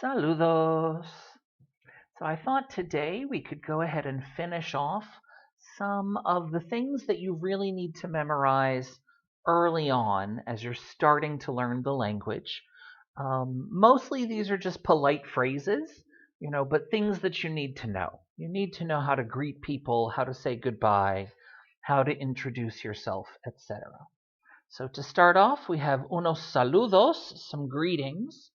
Saludos! So I thought today we could go ahead and finish off some of the things that you really need to memorize early on as you're starting to learn the language. Mostly these are just polite phrases, but things that you need to know. You need to know how to greet people, how to say goodbye, how to introduce yourself, etc. So to start off, we have unos saludos, some greetings.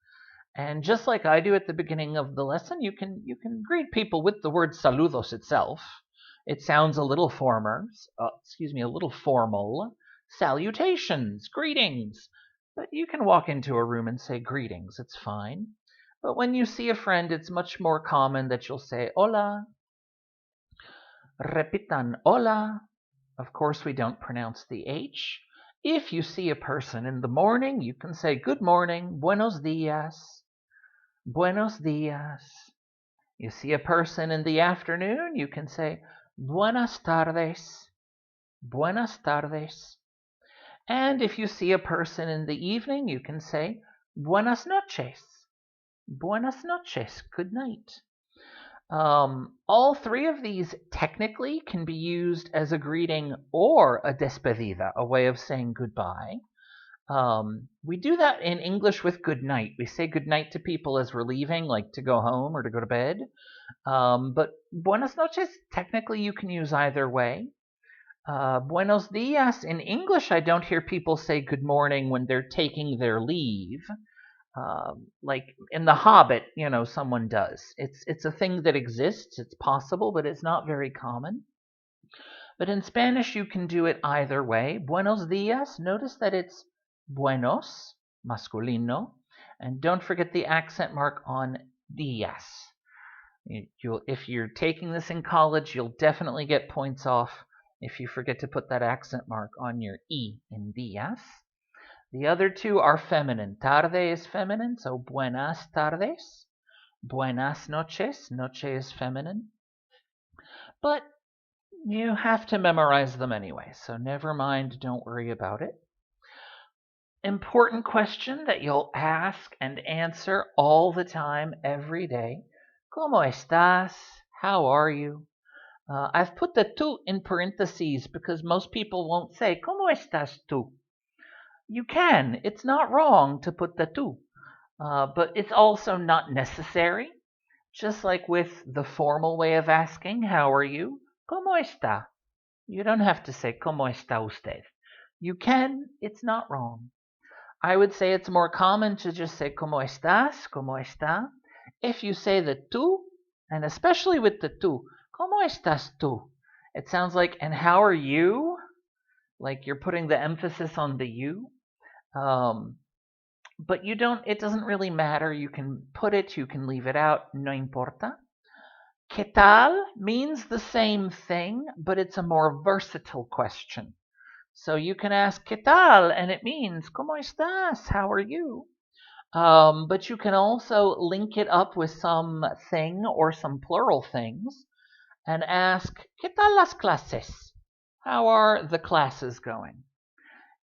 And just like I do at the beginning of the lesson, you can greet people with the word saludos itself. It sounds a little a little formal. Salutations, greetings. But you can walk into a room and say greetings. It's fine. But when you see a friend, it's much more common that you'll say hola. Repitan hola. Of course, we don't pronounce the H. If you see a person in the morning, you can say good morning, buenos dias. Buenos dias. You see a person in the afternoon, you can say buenas tardes. Buenas tardes. And if you see a person in the evening, you can say buenas noches. Buenas noches. Good night. All three of these technically can be used as a greeting or a despedida, a way of saying goodbye. We do that in English with good night. We say good night to people as we're leaving, like to go home or to go to bed. But buenas noches, technically you can use either way. Buenos dias, in English, I don't hear people say good morning when they're taking their leave. Like in The Hobbit, someone does. It's a thing that exists. It's possible, but it's not very common. But in Spanish, you can do it either way. Buenos dias, notice that it's buenos, masculino, and don't forget the accent mark on dias. If you're taking this in college, you'll definitely get points off if you forget to put that accent mark on your E in dias. The other two are feminine. Tarde is feminine, so buenas tardes. Buenas noches, noche is feminine. But you have to memorize them anyway, so never mind, don't worry about it. Important question that you'll ask and answer all the time, every day. ¿Cómo estás? How are you? I've put the tú in parentheses because most people won't say, ¿Cómo estás tú? You can. It's not wrong to put the tú, but it's also not necessary. Just like with the formal way of asking, how are you? ¿Cómo está? You don't have to say, ¿Cómo está usted? You can. It's not wrong. I would say it's more common to just say, ¿Cómo estás? ¿Cómo está? If you say the tú, and especially with the tú, ¿Cómo estás tú? It sounds like, and how are you? Like you're putting the emphasis on the you. But it doesn't really matter. You can put it, you can leave it out, no importa. ¿Qué tal means the same thing, but it's a more versatile question. So you can ask ¿Qué tal? And it means ¿Cómo estás? How are you? But you can also link it up with some thing or some plural things and ask ¿Qué tal las clases? How are the classes going?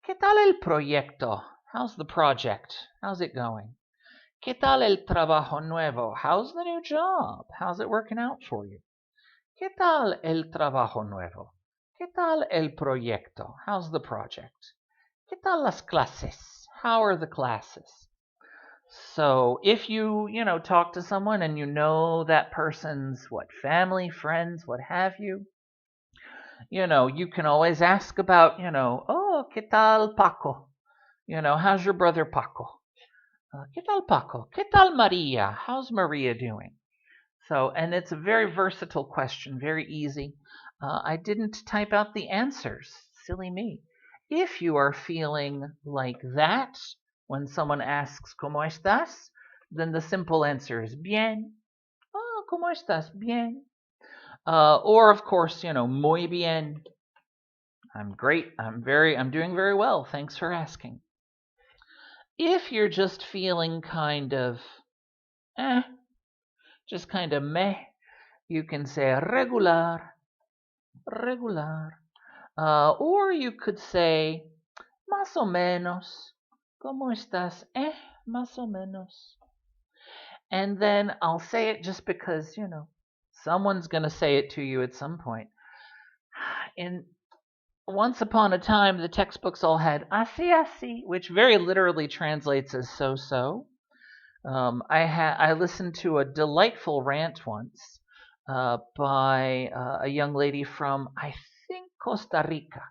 ¿Qué tal el proyecto? How's the project? How's it going? ¿Qué tal el trabajo nuevo? How's the new job? How's it working out for you? ¿Qué tal el trabajo nuevo? ¿Qué tal el proyecto? How's the project? ¿Qué tal las clases? How are the classes? So if you talk to someone and you know that person's family, friends, what have you, you can always ask about, oh, ¿qué tal Paco? How's your brother Paco? ¿Qué tal Paco? ¿Qué tal Maria? How's Maria doing? So, and it's a very versatile question, very easy. I didn't type out the answers. Silly me. If you are feeling like that when someone asks ¿Cómo estás? Then the simple answer is bien. Oh, ¿cómo estás? Bien. Or of course, muy bien. I'm great. I'm doing very well. Thanks for asking. If you're just feeling kind of just kind of meh, you can say regular, regular. Or you could say más o menos. ¿Cómo estás? Más o menos. And then I'll say it just because, someone's going to say it to you at some point. In Once upon a time, the textbooks all had así, which very literally translates as so. I listened to a delightful rant once by a young lady from, I think, Costa Rica,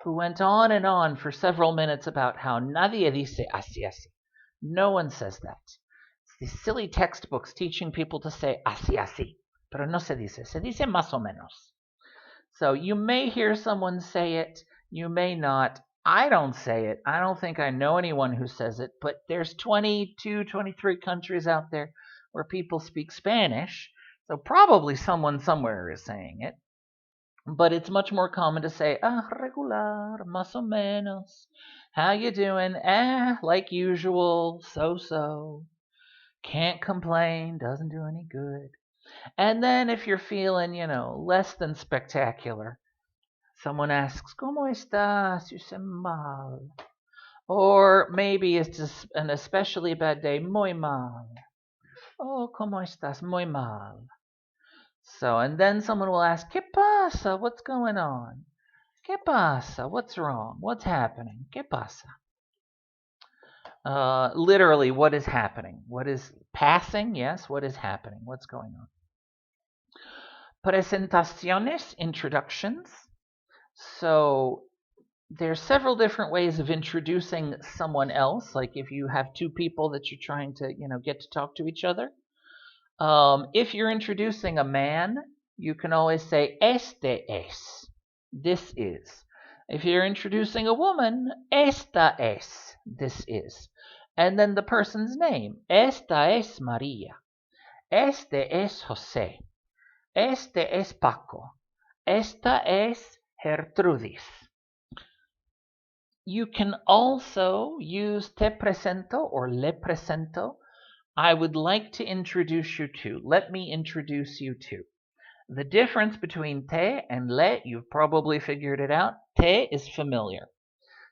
who went on and on for several minutes about how nadie dice así. No one says that. It's these silly textbooks teaching people to say así, pero no se dice más o menos. So you may hear someone say it, you may not. I don't say it. I don't think I know anyone who says it, but there's 22, 23 countries out there where people speak Spanish, so probably someone somewhere is saying it. But it's much more common to say, regular, más o menos. How you doing? Like usual, so. Can't complain, doesn't do any good. And then if you're feeling, less than spectacular, someone asks, ¿Cómo estás? You say, mal. Or maybe it's just an especially bad day, muy mal. Oh, ¿Cómo estás? Muy mal. So, and then someone will ask, ¿Qué pasa? What's going on? ¿Qué pasa? What's wrong? What's happening? ¿Qué pasa? Literally, what is happening? What is passing? Yes, what is happening? What's going on? Presentaciones, introductions. So there's several different ways of introducing someone else. Like if you have two people that you're trying to, get to talk to each other. If you're introducing a man, you can always say este es. This is. If you're introducing a woman, esta es. This is. And then the person's name. Esta es María. Este es José. Este es Paco. Esta es Gertrudis. You can also use te presento or le presento. I would like to introduce you to. Let me introduce you to. The difference between te and le, you've probably figured it out. Te is familiar.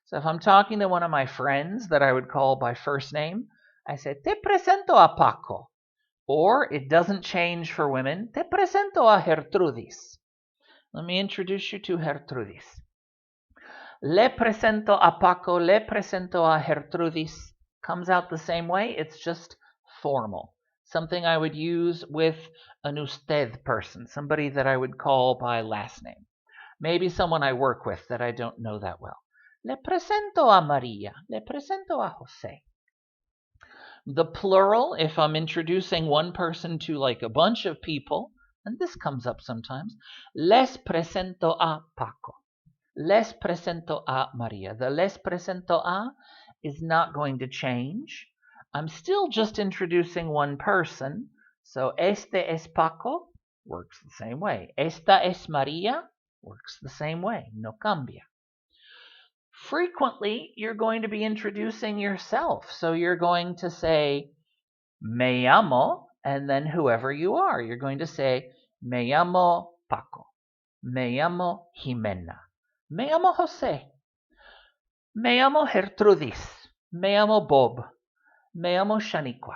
So if I'm talking to one of my friends that I would call by first name, I say, te presento a Paco. Or it doesn't change for women, te presento a Gertrudis. Let me introduce you to Gertrudis. Le presento a Paco, le presento a Gertrudis comes out the same way. It's just formal. Something I would use with an usted person, somebody that I would call by last name. Maybe someone I work with that I don't know that well. Le presento a María, le presento a José. The plural, if I'm introducing one person to like a bunch of people, and this comes up sometimes, les presento a Paco. Les presento a Maria. The les presento a is not going to change. I'm still just introducing one person. So este es Paco works the same way. Esta es Maria works the same way. No cambia. Frequently, you're going to be introducing yourself. So you're going to say, me llamo, and then whoever you are. You're going to say, me llamo Paco. Me llamo Jimena. Me llamo José. Me llamo Gertrudis. Me llamo Bob. Me llamo Shaniqua.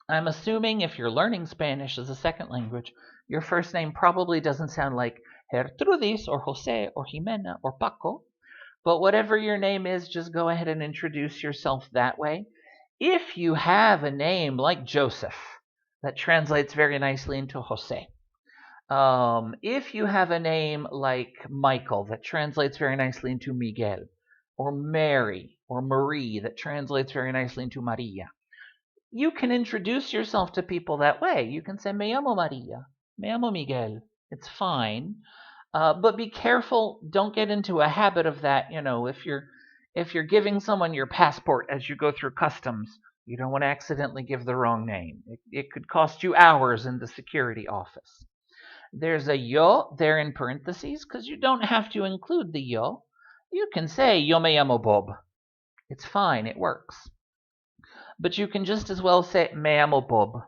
I'm assuming if you're learning Spanish as a second language, your first name probably doesn't sound like Gertrudis or José or Jimena or Paco. But whatever your name is, just go ahead and introduce yourself that way. If you have a name like Joseph, that translates very nicely into José. If you have a name like Michael, that translates very nicely into Miguel, or Mary, or Marie, that translates very nicely into Maria, you can introduce yourself to people that way. You can say, me llamo Maria, me llamo Miguel. It's fine. But be careful. Don't get into a habit of that. If you're giving someone your passport as you go through customs, you don't want to accidentally give the wrong name. It could cost you hours in the security office. There's a yo there in parentheses because you don't have to include the yo. You can say yo me llamo Bob. It's fine. It works. But you can just as well say me llamo Bob.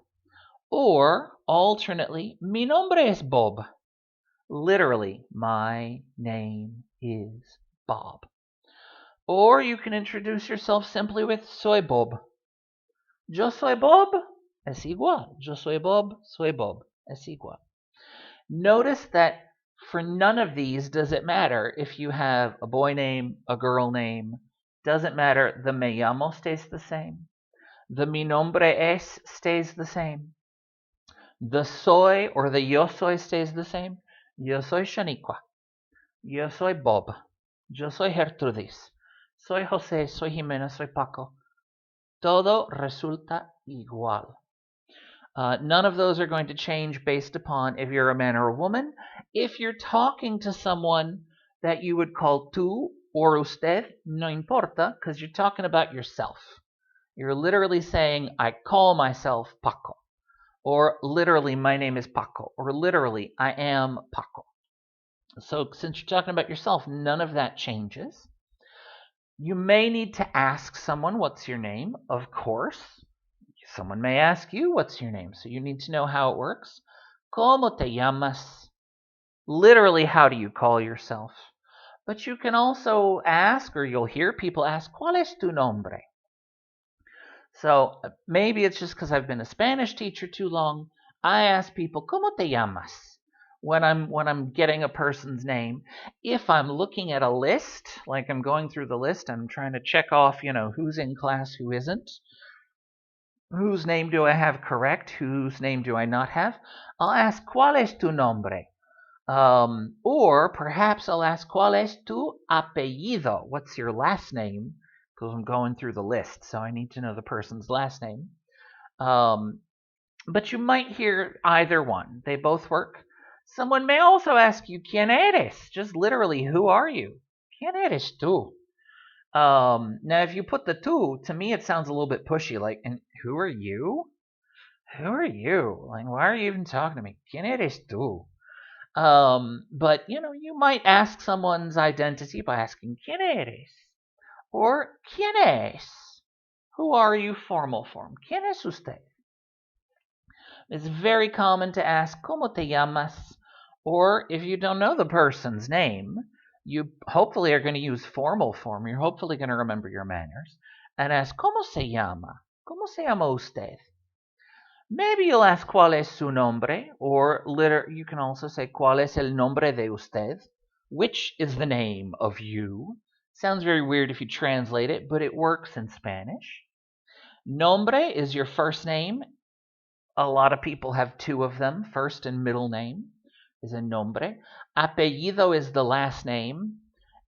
Or alternately, mi nombre es Bob. Literally, my name is Bob. Or you can introduce yourself simply with soy Bob. Yo soy Bob. Es igual. Yo soy Bob, soy Bob. Es igual. Notice that for none of these does it matter if you have a boy name, a girl name. Doesn't matter. The me llamo stays the same. The mi nombre es stays the same. The soy or the yo soy stays the same. Yo soy Shaniqua. Yo soy Bob. Yo soy Gertrudis. Soy José, soy Jimena, soy Paco. Todo resulta igual. None of those are going to change based upon if you're a man or a woman. If you're talking to someone that you would call tú or usted, no importa, because you're talking about yourself. You're literally saying, I call myself Paco. Or literally, my name is Paco. Or literally, I am Paco. So since you're talking about yourself, none of that changes. You may need to ask someone, what's your name? Of course. Someone may ask you, what's your name? So you need to know how it works. ¿Cómo te llamas? Literally, how do you call yourself? But you can also ask, or you'll hear people ask, ¿Cuál es tu nombre? So maybe it's just because I've been a Spanish teacher too long. I ask people, ¿Cómo te llamas? When I'm getting a person's name. If I'm looking at a list, like I'm going through the list, I'm trying to check off, who's in class, who isn't. Whose name do I have correct? Whose name do I not have? I'll ask, ¿Cuál es tu nombre? Or perhaps I'll ask, ¿Cuál es tu apellido? What's your last name? Because I'm going through the list, so I need to know the person's last name. But you might hear either one. They both work. Someone may also ask you, ¿Quién eres? Just literally, who are you? ¿Quién eres tú? Now, if you put the tú, to me it sounds a little bit pushy, like, and who are you? Who are you? Like, why are you even talking to me? ¿Quién eres tú? But, you might ask someone's identity by asking, ¿Quién eres? Or, ¿Quién es? Who are you? Formal form. ¿Quién es usted? It's very common to ask, ¿Cómo te llamas? Or, if you don't know the person's name, you hopefully are going to use formal form. You're hopefully going to remember your manners and ask, ¿Cómo se llama? ¿Cómo se llama usted? Maybe you'll ask, ¿Cuál es su nombre? Or you can also say, ¿Cuál es el nombre de usted? Which is the name of you? Sounds very weird if you translate it, but it works in Spanish. Nombre is your first name. A lot of people have two of them. First and middle name is a nombre. Apellido is the last name.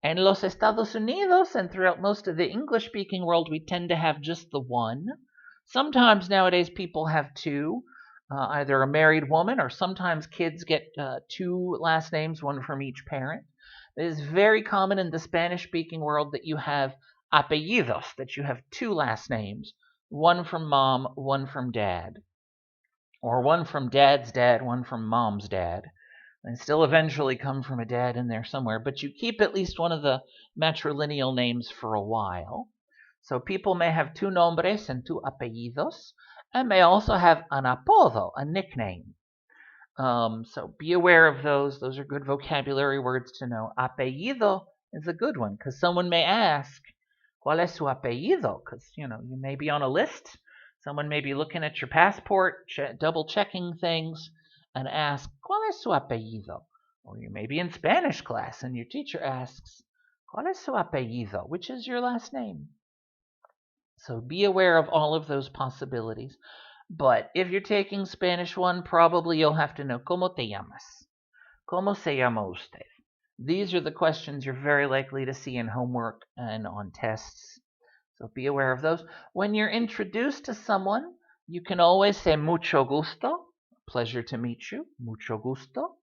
En los Estados Unidos and throughout most of the English-speaking world, we tend to have just the one. Sometimes nowadays people have two, either a married woman or sometimes kids get two last names, one from each parent. It is very common in the Spanish-speaking world that you have apellidos, that you have two last names, one from mom, one from dad. Or one from dad's dad, one from mom's dad. And still eventually come from a dad in there somewhere, but you keep at least one of the matrilineal names for a while. So people may have two nombres and two apellidos, and may also have an apodo, a nickname. So be aware of those. Those are good vocabulary words to know. Apellido is a good one, because someone may ask, ¿Cuál es su apellido? Because, you may be on a list. Someone may be looking at your passport, double checking things, and ask, ¿Cuál es su apellido? Or you may be in Spanish class and your teacher asks, ¿Cuál es su apellido? Which is your last name? So be aware of all of those possibilities. But if you're taking Spanish 1, probably you'll have to know, ¿Cómo te llamas? ¿Cómo se llama usted? These are the questions you're very likely to see in homework and on tests. So be aware of those. When you're introduced to someone, you can always say mucho gusto, pleasure to meet you, mucho gusto.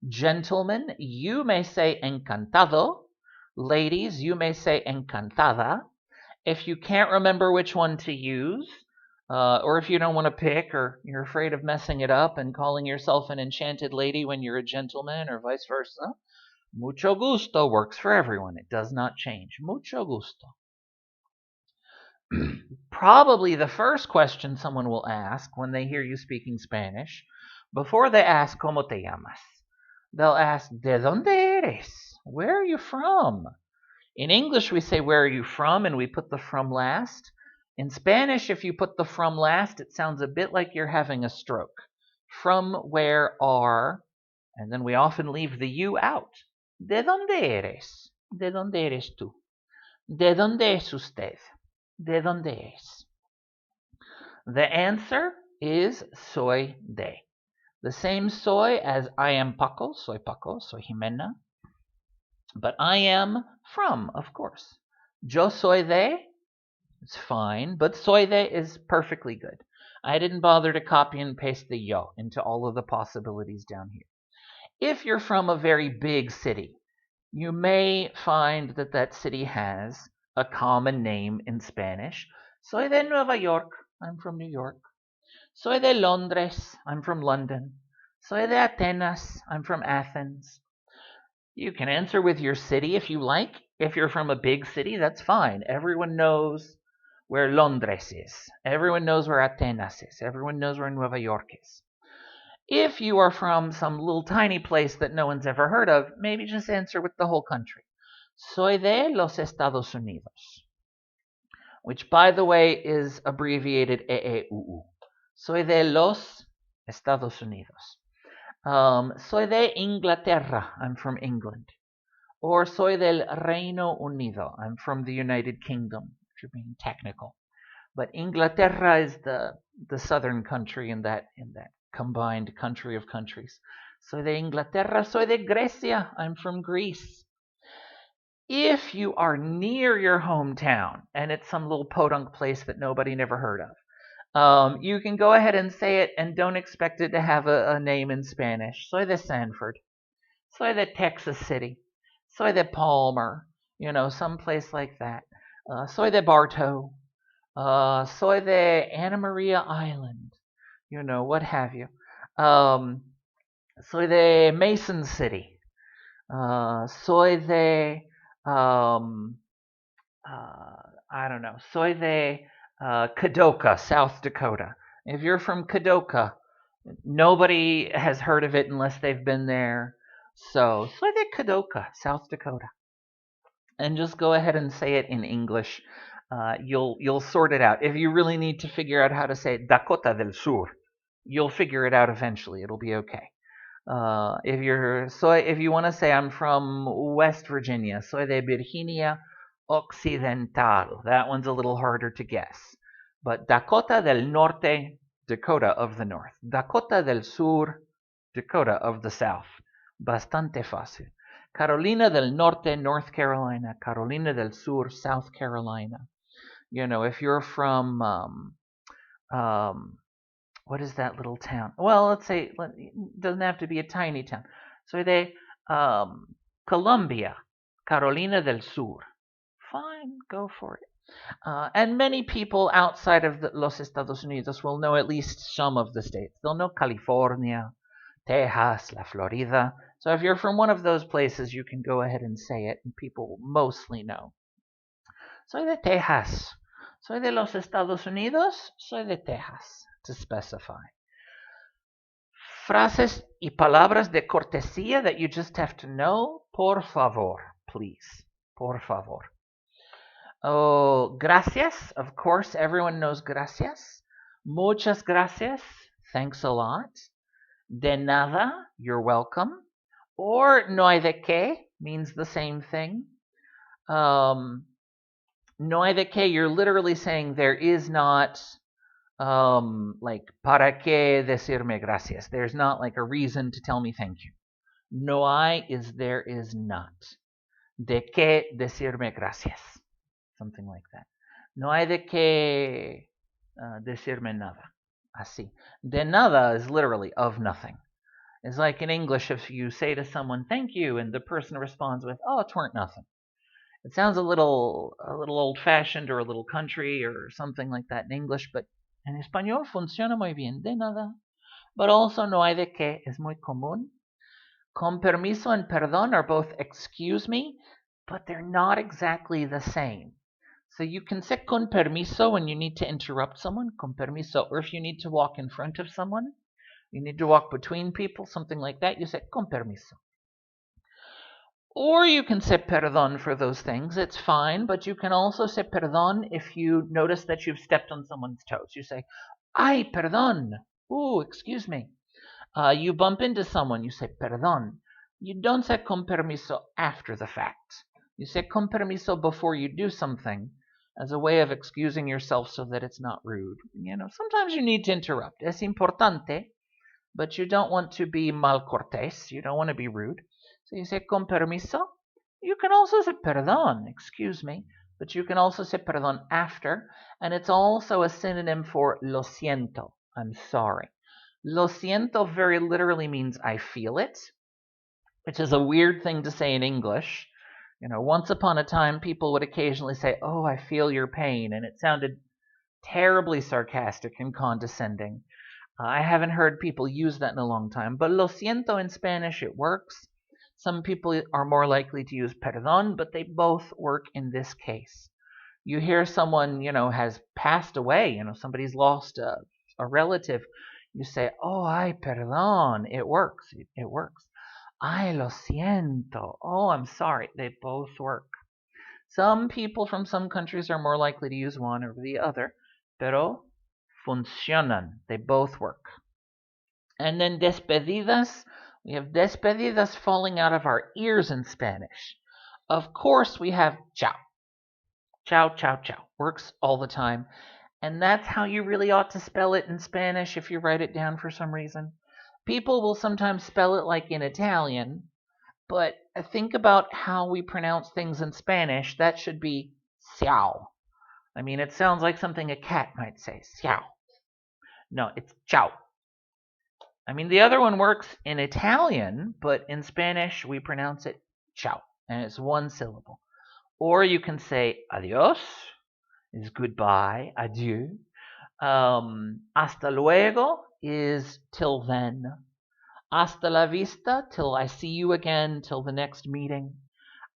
Gentlemen, you may say encantado. Ladies, you may say encantada. If you can't remember which one to use, or if you don't want to pick, or you're afraid of messing it up and calling yourself an enchanted lady when you're a gentleman, or vice versa, mucho gusto works for everyone. It does not change. Mucho gusto. Probably the first question someone will ask when they hear you speaking Spanish, before they ask ¿Cómo te llamas?, they'll ask ¿De dónde eres? Where are you from? In English, we say where are you from, and we put the from last. In Spanish, if you put the from last, it sounds a bit like you're having a stroke. From, where, are, and then we often leave the you out. ¿De dónde eres? ¿De dónde eres tú? ¿De dónde es usted? ¿De dónde es? The answer is soy de. The same soy as I am Paco, soy Jimena. But I am from, of course. Yo soy de, it's fine, but soy de is perfectly good. I didn't bother to copy and paste the yo into all of the possibilities down here. If you're from a very big city, you may find that that city has a common name in Spanish. Soy de Nueva York, I'm from New York. Soy de Londres, I'm from London. Soy de Atenas, I'm from Athens. You can answer with your city if you like. If you're from a big city, that's fine. Everyone knows where Londres is. Everyone knows where Atenas is. Everyone knows where Nueva York is. If you are from some little tiny place that no one's ever heard of, maybe just answer with the whole country. Soy de los Estados Unidos, which, by the way, is abbreviated EEUU. Soy de los Estados Unidos. Soy de Inglaterra, I'm from England. Or soy del Reino Unido, I'm from the United Kingdom, if you're being technical. But Inglaterra is the southern country in that combined country of countries. Soy de Inglaterra, soy de Grecia, I'm from Greece. If you are near your hometown and it's some little podunk place that nobody never heard of, you can go ahead and say it and don't expect it to have a name in Spanish. Soy de Sanford. Soy de Texas City. Soy de Palmer. Some place like that. Soy de Bartow. Soy de Anna Maria Island. What have you. Soy de Mason City. Soy de, I don't know. Soy de Kadoka, South Dakota. If you're from Kadoka, nobody has heard of it unless they've been there. So, soy de Kadoka, South Dakota. And just go ahead and say it in English. You'll sort it out. If you really need to figure out how to say Dakota del Sur, you'll figure it out eventually. It'll be okay. If you want to say I'm from West Virginia, soy de Virginia Occidental. That one's a little harder to guess. But Dakota del Norte, Dakota of the North. Dakota del Sur, Dakota of the South. Bastante fácil. Carolina del Norte, North Carolina. Carolina del Sur, South Carolina. If you're from, what is that little town? Well, let's say, it doesn't have to be a tiny town. Soy de Colombia, Carolina del Sur. Fine, go for it. And many people outside of los Estados Unidos will know at least some of the states. They'll know California, Texas, La Florida. So if you're from one of those places, you can go ahead and say it, and people mostly know. Soy de Texas. Soy de los Estados Unidos. Soy de Texas, to specify. Frases y palabras de cortesía that you just have to know. Por favor, please. Por favor. Oh, gracias. Of course, everyone knows gracias. Muchas gracias. Thanks a lot. De nada. You're welcome. Or no hay de qué means the same thing. No hay de qué, you're literally saying there is not, like, para qué decirme gracias. There's not like a reason to tell me thank you. No hay is there is not. De qué decirme gracias. Something like that. No hay de qué decirme nada. Así. De nada is literally of nothing. It's like in English, if you say to someone, thank you, and the person responds with, oh, it weren't nothing. It sounds a little old-fashioned or a little country or something like that in English, but en español funciona muy bien. De nada. But also no hay de qué is muy común. Con permiso and perdón are both excuse me, but they're not exactly the same. So you can say con permiso when you need to interrupt someone, con permiso, or if you need to walk in front of someone, you need to walk between people, something like that, you say con permiso. Or you can say perdón for those things. It's fine, but you can also say perdón if you notice that you've stepped on someone's toes. You say, ay, perdón. Ooh, excuse me. You bump into someone, you say perdón. You don't say con permiso after the fact. You say con permiso before you do something as a way of excusing yourself so that it's not rude. Sometimes you need to interrupt. Es importante, but you don't want to be mal cortés. You don't want to be rude. So you say con permiso. You can also say perdón, excuse me, but you can also say perdón after, and it's also a synonym for lo siento, I'm sorry. Lo siento very literally means I feel it, which is a weird thing to say in English. Once upon a time, people would occasionally say, oh, I feel your pain, and it sounded terribly sarcastic and condescending. I haven't heard people use that in a long time, but lo siento in Spanish, it works. Some people are more likely to use perdón, but they both work in this case. You hear someone, has passed away, somebody's lost a relative. You say, oh, ay, perdón. It works. It works. Ay, lo siento. Oh, I'm sorry. They both work. Some people from some countries are more likely to use one over the other, pero funcionan. They both work. And then despedidas. We have despedidas falling out of our ears in Spanish. Of course, we have chao. Ciao, ciao, ciao. Works all the time. And that's how you really ought to spell it in Spanish if you write it down for some reason. People will sometimes spell it like in Italian, but think about how we pronounce things in Spanish. That should be ciao. I mean, it sounds like something a cat might say, ciao. No, it's ciao. I mean, the other one works in Italian, but in Spanish we pronounce it ciao, and it's one syllable. Or you can say adios, is goodbye, adieu. Hasta luego is till then. Hasta la vista, till I see you again, till the next meeting.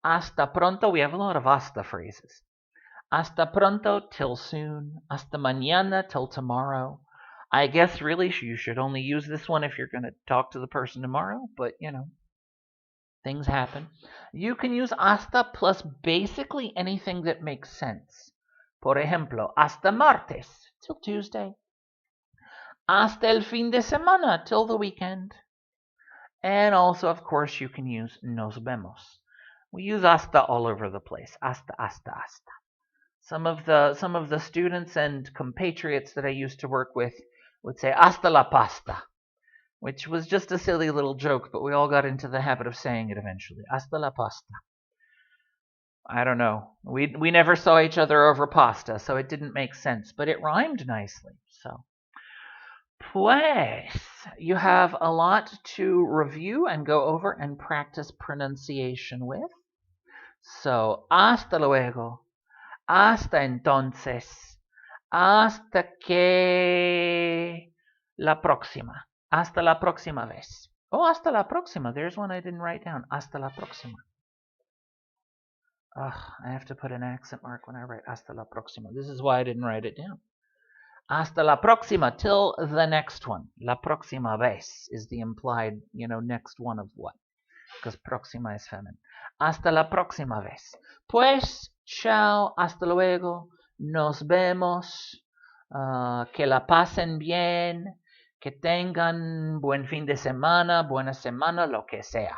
Hasta pronto, we have a lot of hasta phrases. Hasta pronto, till soon. Hasta mañana, till tomorrow. I guess really you should only use this one if you're going to talk to the person tomorrow, but things happen. You can use hasta plus basically anything that makes sense. Por ejemplo, hasta martes, till Tuesday. Hasta el fin de semana, till the weekend. And also, of course, you can use nos vemos. We use hasta all over the place. Hasta, hasta, hasta. Some of the students and compatriots that I used to work with would say hasta la pasta, which was just a silly little joke, but we all got into the habit of saying it eventually. Hasta la pasta. I don't know. We never saw each other over pasta, so it didn't make sense, but it rhymed nicely. So, pues, you have a lot to review and go over and practice pronunciation with. So, hasta luego. Hasta entonces. Hasta que la próxima. Hasta la próxima vez. Oh, hasta la próxima. There's one I didn't write down. Hasta la próxima. Ugh, I have to put an accent mark when I write hasta la próxima. This is why I didn't write it down. Hasta la próxima, till the next one. La próxima vez is the implied, next one of what? Because próxima is feminine. Hasta la próxima vez. Pues, chao, hasta luego, nos vemos, que la pasen bien, que tengan buen fin de semana, buena semana, lo que sea.